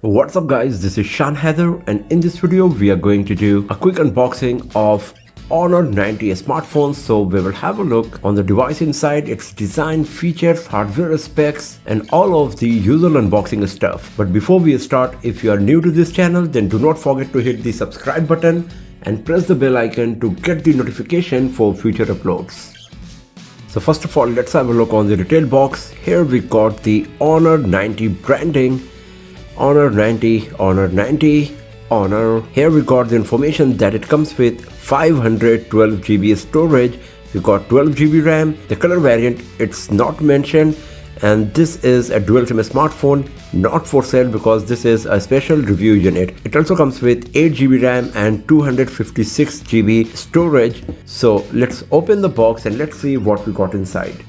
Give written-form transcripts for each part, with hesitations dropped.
What's up guys, this is Shan Heather and in this video we are going to do a quick unboxing of Honor 90 smartphone. So we will have a look on the device inside, its design, features, hardware specs and all of the usual unboxing stuff. But before we start, if you are new to this channel, then do not forget to hit the subscribe button and press the bell icon to get the notification for future uploads. So first of all, let's have a look on the retail box. Here we got the Honor 90 branding. Honor 90, Honor 90, Honor. Here we got the information that it comes with 512 GB storage. We got 12 GB RAM. The color variant, it's not mentioned, and this is a dual SIM smartphone, not for sale because this is a special review unit. It also comes with 8 GB RAM and 256 GB storage. So let's open the box and let's see what we got inside.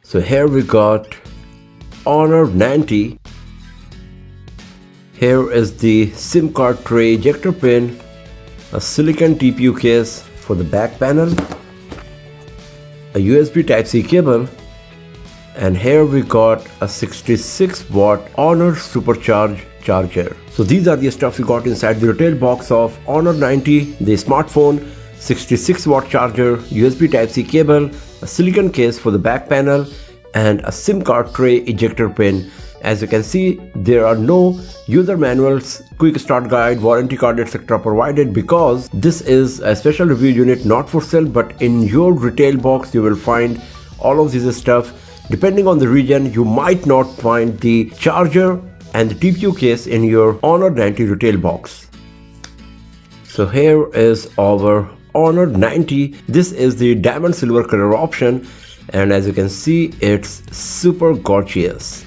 So here we got Honor 90. Here is the SIM card tray, ejector pin, a silicon TPU case for the back panel, a USB Type-C cable, and here we got a 66 watt Honor Supercharge charger. So these are the stuff we got inside the retail box of Honor 90, the smartphone, 66 watt charger, USB Type-C cable, a silicon case for the back panel, and a SIM card tray ejector pin. As you can see, there are no user manuals, quick start guide, warranty card etc. provided because this is a special review unit, not for sale, but in your retail box you will find all of this stuff. Depending on the region, you might not find the charger and the TPU case in your Honor 90 retail box. So here is our Honor 90. This is the diamond silver color option, and as you can see, it's super gorgeous.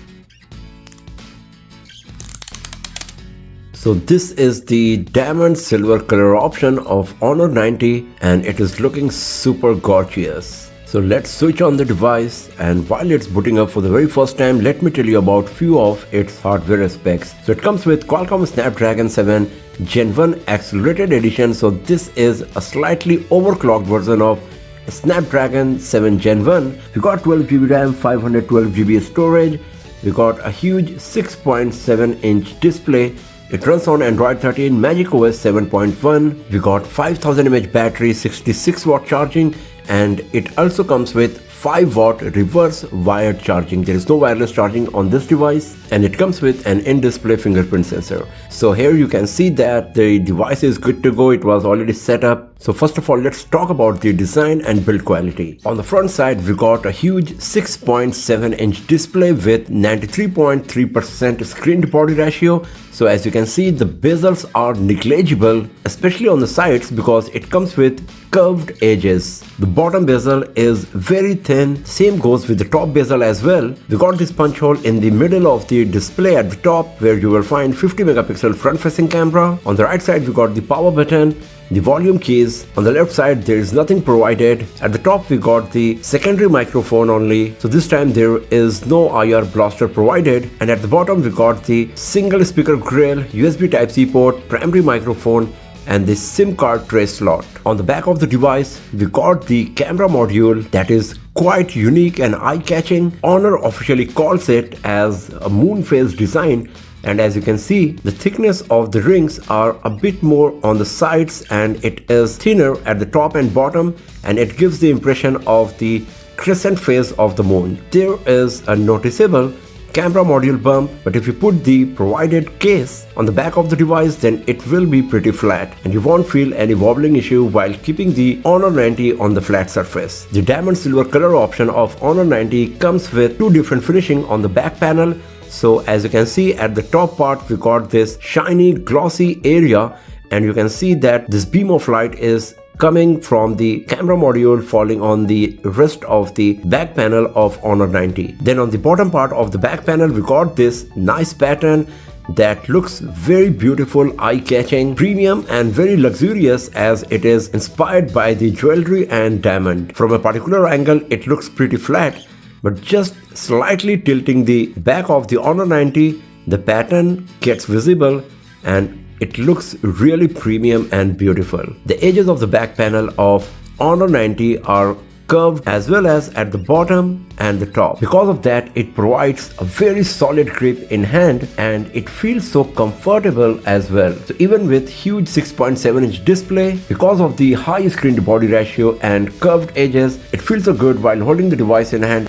So this is the diamond silver color option of Honor 90 and it is looking super gorgeous. So let's switch on the device, and while it's booting up for the very first time, let me tell you about few of its hardware specs. So it comes with Qualcomm Snapdragon 7 Gen 1 Accelerated Edition. So this is a slightly overclocked version of Snapdragon 7 Gen 1. We got 12 GB RAM, 512 GB storage. We got a huge 6.7 inch display. It runs on Android 13, Magic OS 7.1. We got 5000 mAh battery, 66 watt charging, and it also comes with 5 watt reverse wired charging. There is no wireless charging on this device, and it comes with an in-display fingerprint sensor. So here you can see that the device is good to go. It was already set up. So first of all, let's talk about the design and build quality. On the front side, we got a huge 6.7 inch display with 93.3% screen to body ratio. So as you can see, the bezels are negligible, especially on the sides because it comes with curved edges. The bottom bezel is very thin, same goes with the top bezel as well. We got this punch hole in the middle of the display at the top where you will find 50 megapixel front facing camera. On the right side, we got the power button, the volume keys. On the left side, there is nothing provided. At the top, we got the secondary microphone only. So this time there is no IR blaster provided. And at the bottom, we got the single speaker grill, USB Type-C port, primary microphone, and the SIM card tray slot. On the back of the device, we got the camera module that is quite unique and eye-catching. Honor officially calls it as a moon phase design. And as you can see, the thickness of the rings are a bit more on the sides and it is thinner at the top and bottom, and it gives the impression of the crescent phase of the moon. There is a noticeable camera module bump, but if you put the provided case on the back of the device, then it will be pretty flat and you won't feel any wobbling issue while keeping the Honor 90 on the flat surface. The diamond silver color option of Honor 90 comes with two different finishing on the back panel. So as you can see, at the top part we got this shiny glossy area, and you can see that this beam of light is coming from the camera module falling on the rest of the back panel of Honor 90. Then on the bottom part of the back panel we got this nice pattern that looks very beautiful, eye-catching, premium and very luxurious as it is inspired by the jewelry and diamond. From a particular angle it looks pretty flat, but just slightly tilting the back of the Honor 90, the pattern gets visible and it looks really premium and beautiful. The edges of the back panel of Honor 90 are curved as well as at the bottom and the top. Because of that, it provides a very solid grip in hand and it feels so comfortable as well. So even with huge 6.7-inch display, because of the high screen to body ratio and curved edges, it feels so good while holding the device in hand,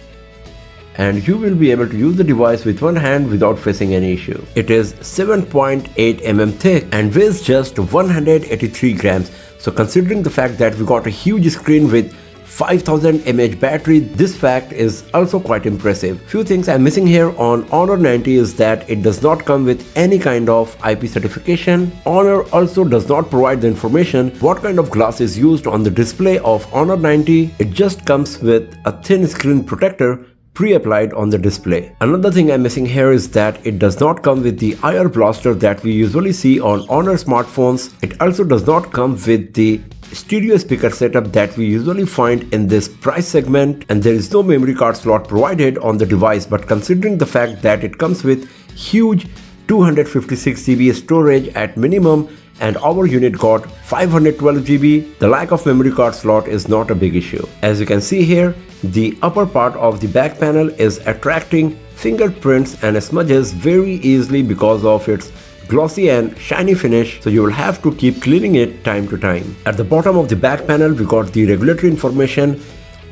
and you will be able to use the device with one hand without facing any issue. It is 7.8 mm thick and weighs just 183 grams. So considering the fact that we got a huge screen with 5000 mAh battery, this fact is also quite impressive. Few things I'm missing here on Honor 90 is that it does not come with any kind of IP certification. Honor also does not provide the information what kind of glass is used on the display of Honor 90. It just comes with a thin screen protector pre-applied on the display. Another thing I'm missing here is that it does not come with the IR blaster that we usually see on Honor smartphones. It also does not come with the stereo speaker setup that we usually find in this price segment, and there is no memory card slot provided on the device. But considering the fact that it comes with huge 256 GB storage at minimum and our unit got 512 GB, the lack of memory card slot is not a big issue. As you can see here, the upper part of the back panel is attracting fingerprints and smudges very easily because of its glossy and shiny finish, so you will have to keep cleaning it time to time. At the bottom of the back panel, we got the regulatory information,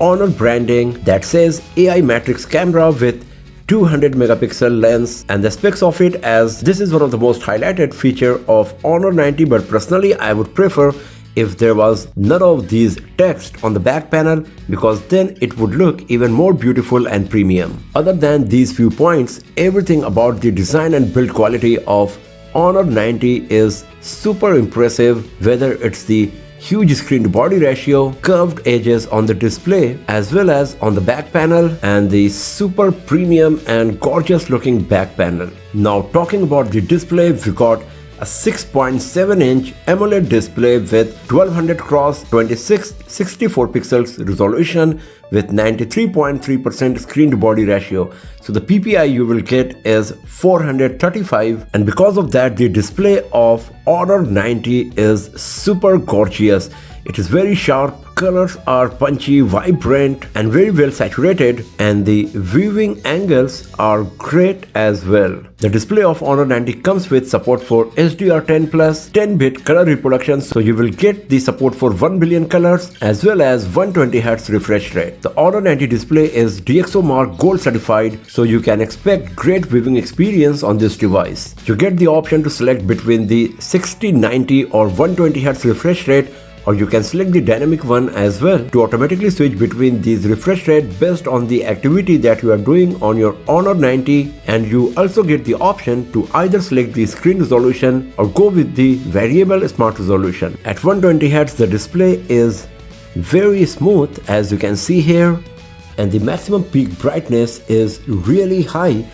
Honor branding that says AI matrix camera with 200 megapixel lens, and the specs of it, as this is one of the most highlighted feature of Honor 90, but personally I would prefer if there was none of these text on the back panel, because then it would look even more beautiful and premium. Other than these few points, everything about the design and build quality of Honor 90 is super impressive, whether it's the huge screen to body ratio, curved edges on the display as well as on the back panel, and the super premium and gorgeous looking back panel. Now talking about the display, we got a 6.7-inch AMOLED display with 1200 x 2664 pixels resolution with 93.3% screen to body ratio. So the PPI you will get is 435, and because of that the display of Honor 90 is super gorgeous. It is very sharp, colors are punchy, vibrant and very well saturated, and the viewing angles are great as well. The display of Honor 90 comes with support for HDR10 plus 10-bit color reproduction, so you will get the support for 1 billion colors as well as 120Hz refresh rate. The Honor 90 display is DxO Mark Gold certified, so you can expect great viewing experience on this device. You get the option to select between the 60, 90 or 120Hz refresh rate, or you can select the dynamic one as well to automatically switch between these refresh rate based on the activity that you are doing on your Honor 90, and you also get the option to either select the screen resolution or go with the variable smart resolution. At 120Hz the display is very smooth as you can see here, and the maximum peak brightness is really high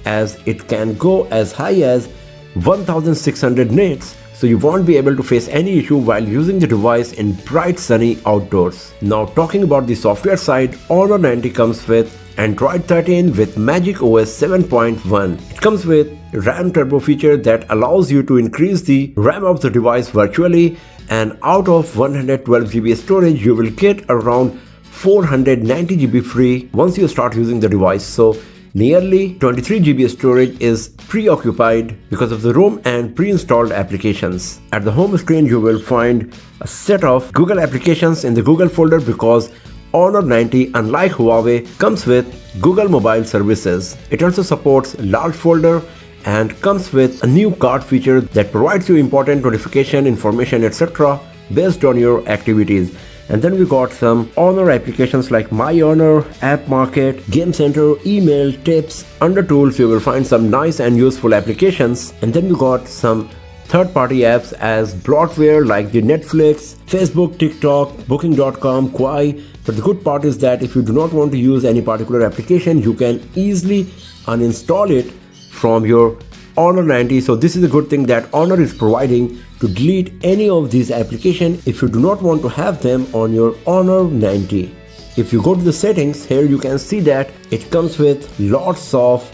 as it can go as high as 1600 nits. So you won't be able to face any issue while using the device in bright sunny outdoors. Now talking about the software side, Honor 90 comes with Android 13 with Magic OS 7.1. It comes with RAM Turbo feature that allows you to increase the RAM of the device virtually, and out of 112 GB storage you will get around 490 GB free once you start using the device. So nearly 23 GB storage is preoccupied because of the ROM and pre-installed applications. At the home screen you will find a set of Google applications in the Google folder, because Honor 90, unlike Huawei, comes with Google Mobile Services. It also supports large folder and comes with a new card feature that provides you important notification, information, etc. based on your activities. And then we got some Honor applications like My Honor, App Market, Game Center, Email, Tips. Under Tools you will find some nice and useful applications. And then we got some third-party apps as bloatware like the Netflix, Facebook, TikTok, Booking.com, Quai. But the good part is that if you do not want to use any particular application, you can easily uninstall it from your Honor 90. So this is a good thing that Honor is providing to delete any of these applications if you do not want to have them on your Honor 90. If you go to the settings, here you can see that it comes with lots of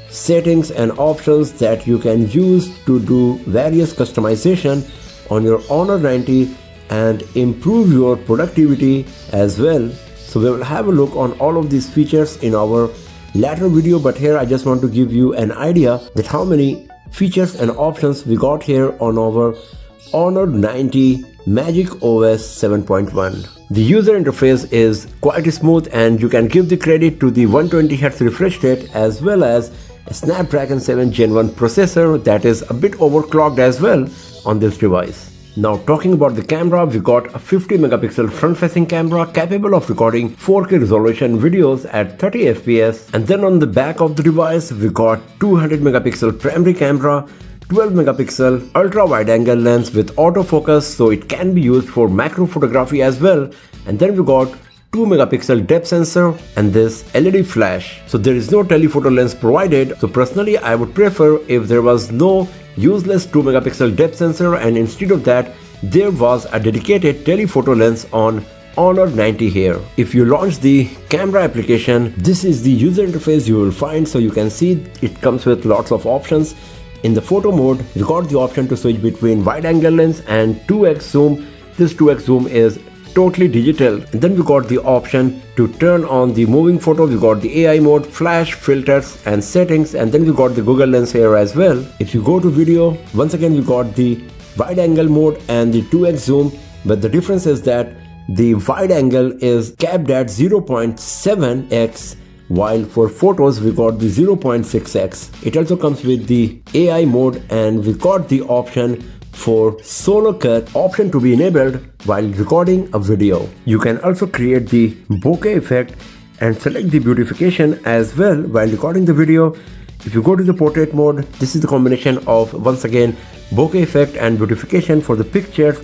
settings and options that you can use to do various customization on your Honor 90 and improve your productivity as well. So we will have a look on all of these features in our later video, but here I just want to give you an idea that how many features and options we got here on our Honor 90 Magic OS 7.1. The user interface is quite smooth, and you can give the credit to the 120Hz refresh rate as well as a Snapdragon 7 Gen 1 processor that is a bit overclocked as well on this device. Now talking about the camera, we got a 50 megapixel front facing camera capable of recording 4K resolution videos at 30 fps, and then on the back of the device we got 200 megapixel primary camera, 12 megapixel ultra wide angle lens with autofocus, so it can be used for macro photography as well, and then we got 2 megapixel depth sensor and this LED flash. So there is no telephoto lens provided, so personally I would prefer if there was no useless 2 megapixel depth sensor and instead of that there was a dedicated telephoto lens on Honor 90 here. If you launch the camera application, this is the user interface you will find. So you can see it comes with lots of options. In the photo mode, you got the option to switch between wide angle lens and 2x zoom. This 2x zoom is totally digital. And then we got the option to turn on the moving photo. We got the AI mode, flash, filters and settings, and then we got the Google Lens here as well. If you go to video, once again we got the wide angle mode and the 2x zoom, but the difference is that the wide angle is capped at 0.7x, while for photos we got the 0.6x. It also comes with the AI mode, and we got the option for solo cut option to be enabled while recording a video. You can also create the bokeh effect and select the beautification as well while recording the video. If you go to the portrait mode, this is the combination of once again bokeh effect and beautification for the pictures.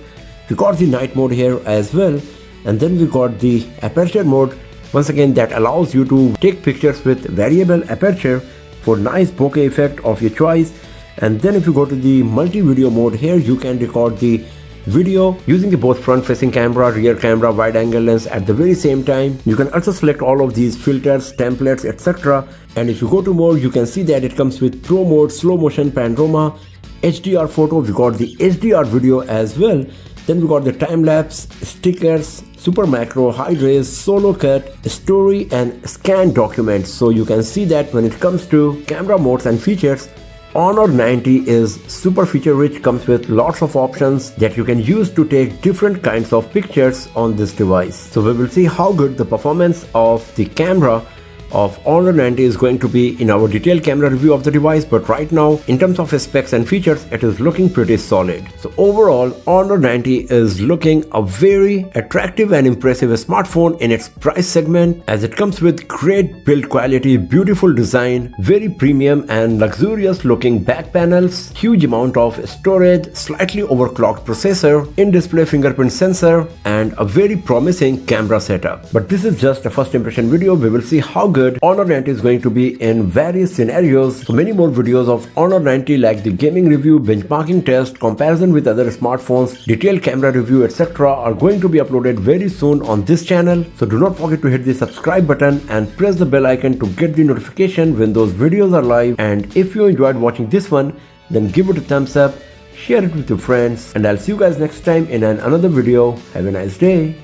We got the night mode here as well, and then we got the aperture mode, once again that allows you to take pictures with variable aperture for nice bokeh effect of your choice. And then if you go to the multi-video mode, here you can record the video using the both front facing camera, rear camera, wide angle lens at the very same time. You can also select all of these filters, templates, etc. And if you go to more, you can see that it comes with pro mode, slow motion panorama, HDR photo. We got the HDR video as well. Then we got the time lapse, stickers, super macro, high res, solo cut, story and scan documents. So you can see that when it comes to camera modes and features, Honor 90 is super feature rich, comes with lots of options that you can use to take different kinds of pictures on this device. So we will see how good the performance of the camera of Honor 90 is going to be in our detailed camera review of the device, but right now in terms of specs and features it is looking pretty solid. So overall Honor 90 is looking a very attractive and impressive smartphone in its price segment, as it comes with great build quality, beautiful design, very premium and luxurious looking back panels, huge amount of storage, slightly overclocked processor, in-display fingerprint sensor and a very promising camera setup. But this is just a first impression video. We will see how good Honor 90 is going to be in various scenarios. So many more videos of Honor 90 like the gaming review, benchmarking test, comparison with other smartphones, detailed camera review, etc. are going to be uploaded very soon on this channel. So do not forget to hit the subscribe button and press the bell icon to get the notification when those videos are live. And if you enjoyed watching this one, then give it a thumbs up, share it with your friends, and I'll see you guys next time in another video. Have a nice day.